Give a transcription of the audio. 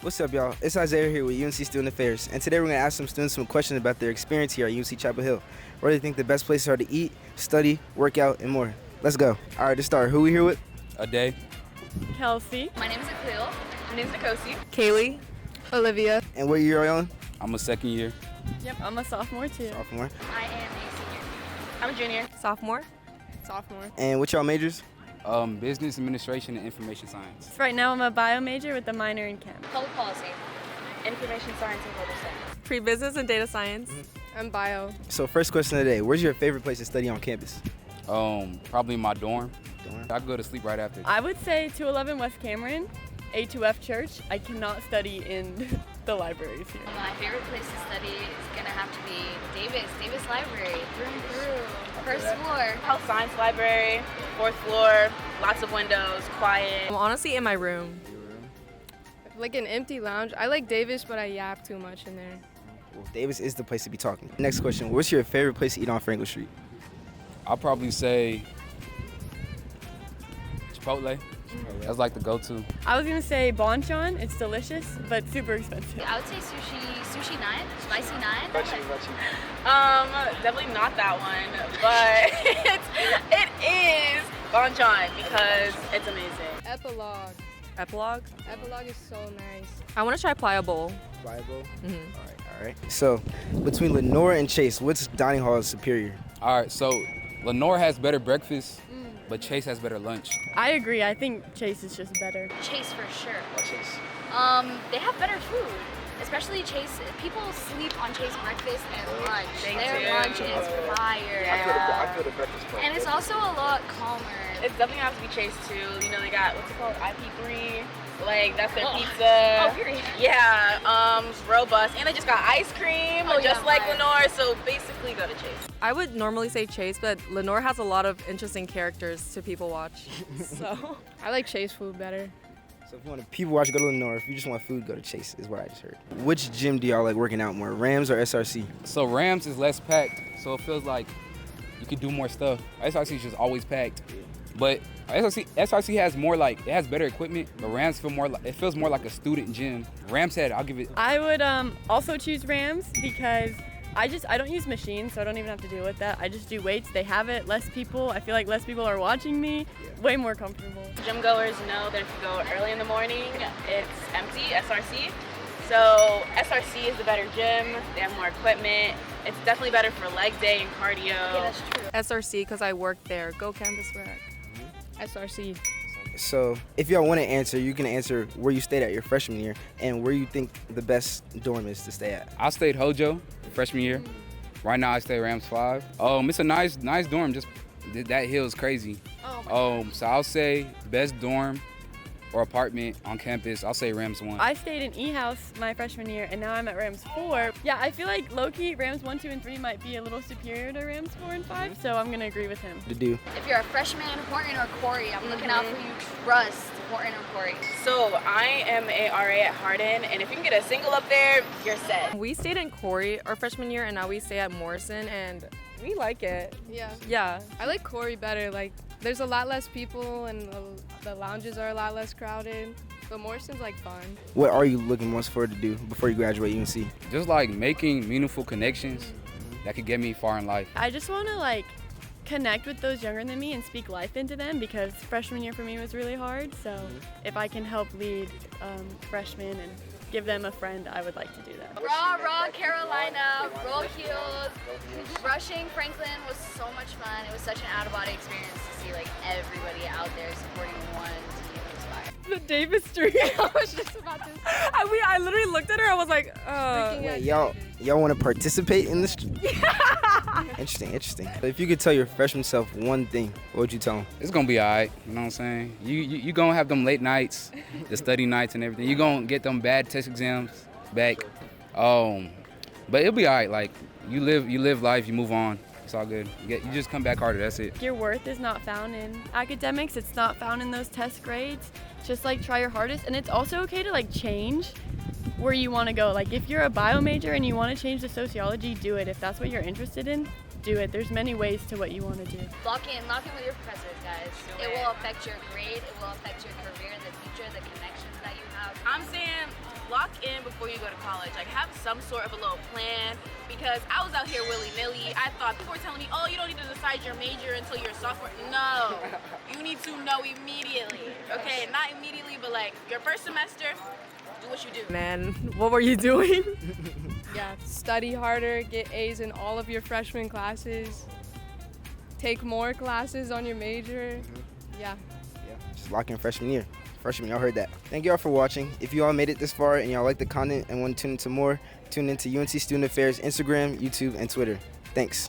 What's up, y'all? It's Isaiah here with UNC Student Affairs, and today we're going to ask some students some questions about their experience here at UNC-Chapel Hill. Where they think the best places are to eat, study, work out, and more. Let's go. All right, to start, who we here with? A day. Kelsey. My name is Akil. My name is Nikosi. Kaylee. Olivia. And what year are you on? I'm a second year. Yep, I'm a sophomore too. Sophomore. I am a senior. I'm a junior. Sophomore. Sophomore. And what y'all majors? Business administration and information science. So right now I'm a bio major with a minor in chem. Public policy. Information science and global studies. Pre-business and data science. I'm bio. So first question of the day, where's your favorite place to study on campus? Probably my dorm. Dorm? I go to sleep right after. I would say 211 West Cameron, A2F Church. I cannot study in the libraries here. My favorite place to study is going to have to be Davis Library, through and through. First floor. Health Science Library, 4th floor, lots of windows, quiet. I'm honestly in my room. Like an empty lounge. I like Davis, but I yap too much in there. Well, Davis is the place to be talking. Next question, what's your favorite place to eat on Franklin Street? I'll probably say Chipotle. That's like the go-to. I was gonna say Bonchon. It's delicious, but super expensive. I would say sushi 9, spicy 9. Definitely not that one, but it is Bonchon because it's amazing. Epilogue. Epilogue. Epilogue is so nice. I want to try Pliable. Pliable? Mm-hmm. All right. So between Lenore and Chase, which dining hall is superior? All right, so Lenore has better breakfast, but Chase has better lunch. I agree. I think Chase is just better. Chase for sure. Why Chase? They have better food. Especially Chase. People sleep on Chase breakfast and lunch. Their lunch is fire. I feel the breakfast part. And it's also a lot calmer. It's definitely has to be Chase too. You know, they got, what's it called, IP3. Like, that's their pizza. Oh, period. Yeah, robust. And they just got ice cream, Oh, just yeah, like fire. Lenore, so basically go to Chase. I would normally say Chase, but Lenore has a lot of interesting characters to people watch. So I like Chase food better. So if you want to people watch, go to Lenore. If you just want food, go to Chase, is what I just heard. Which gym do y'all like working out more, Rams or SRC? So Rams is less packed, so it feels like you could do more stuff. SRC is just always packed. But SRC has more like, it has better equipment, but Rams feel more like, it feels more like a student gym. Rams head, I'll give it. I would also choose Rams because I don't use machines, so I don't even have to deal with that. I just do weights. They have it. Less people. I feel like less people are watching me. Way more comfortable. Gym goers know that if you go early in the morning, it's empty, SRC. So SRC is the better gym. They have more equipment. It's definitely better for leg day and cardio. Yeah, that's true. SRC because I work there. Go Campus Rec. SRC. So if y'all want to answer, you can answer where you stayed at your freshman year and where you think the best dorm is to stay at. I stayed Hojo freshman year. Right now I stay Rams 5. It's a nice dorm. Just that hill is crazy. So I'll say best dorm or apartment on campus. I'll say Rams 1. I stayed in E-House my freshman year, and now I'm at Rams 4. Yeah, I feel like low-key Rams 1, 2, and 3 might be a little superior to Rams 4 and 5, so I'm gonna agree with him. To do. If you're a freshman, Horton or Corey, I'm looking out for you. Trust Horton or Corey. So I am a RA at Hardin, and if you can get a single up there, you're set. We stayed in Corey our freshman year, and now we stay at Morrison, and we like it. Yeah. Yeah. I like Corey better. Like, there's a lot less people and the lounges are a lot less crowded. But Morrison's like fun. What are you looking most forward to do before you graduate UNC? Just like making meaningful connections that could get me far in life. I just want to like connect with those younger than me and speak life into them because freshman year for me was really hard. So if I can help lead freshmen and give them a friend, I would like to do that. Raw Carolina, roll heels. Rushing Franklin was so much fun. It was such an out-of-body experience to see like everybody out there supporting one team. It was fire. The Davis Street. I was just about to say. I literally looked at her. I was like, Wait, y'all want to participate in this? Interesting. If you could tell your freshman self one thing, what would you tell him? It's gonna be all right, you know what I'm saying? You gonna have them late nights, the study nights and everything. You gonna get them bad test exams back. But it'll be all right. Like, you live life, you move on. It's all good. You just come back harder, that's it. Your worth is not found in academics. It's not found in those test grades. Just like try your hardest, and it's also okay to like change where you want to go. Like if you're a bio major and you want to change to sociology, do it. If that's what you're interested in, do it. There's many ways to what you want to do. Lock in with your professors, guys. It will affect your grade, it will affect your career in the future, the connections that you have. I'm saying lock in before you go to college. Like have some sort of a little plan, because I was out here willy-nilly. I thought people were telling me, oh, you don't need to decide your major until you're a sophomore. No, you need to know immediately. Okay, not immediately, but like your first semester, do what you do. Man, what were you doing? Yeah, study harder, get A's in all of your freshman classes, take more classes on your major. Yeah. Yeah, just lock in freshman year. Freshmen, y'all heard that. Thank y'all for watching. If you all made it this far and y'all like the content and want to tune into more, tune into UNC Student Affairs Instagram, YouTube, and Twitter. Thanks.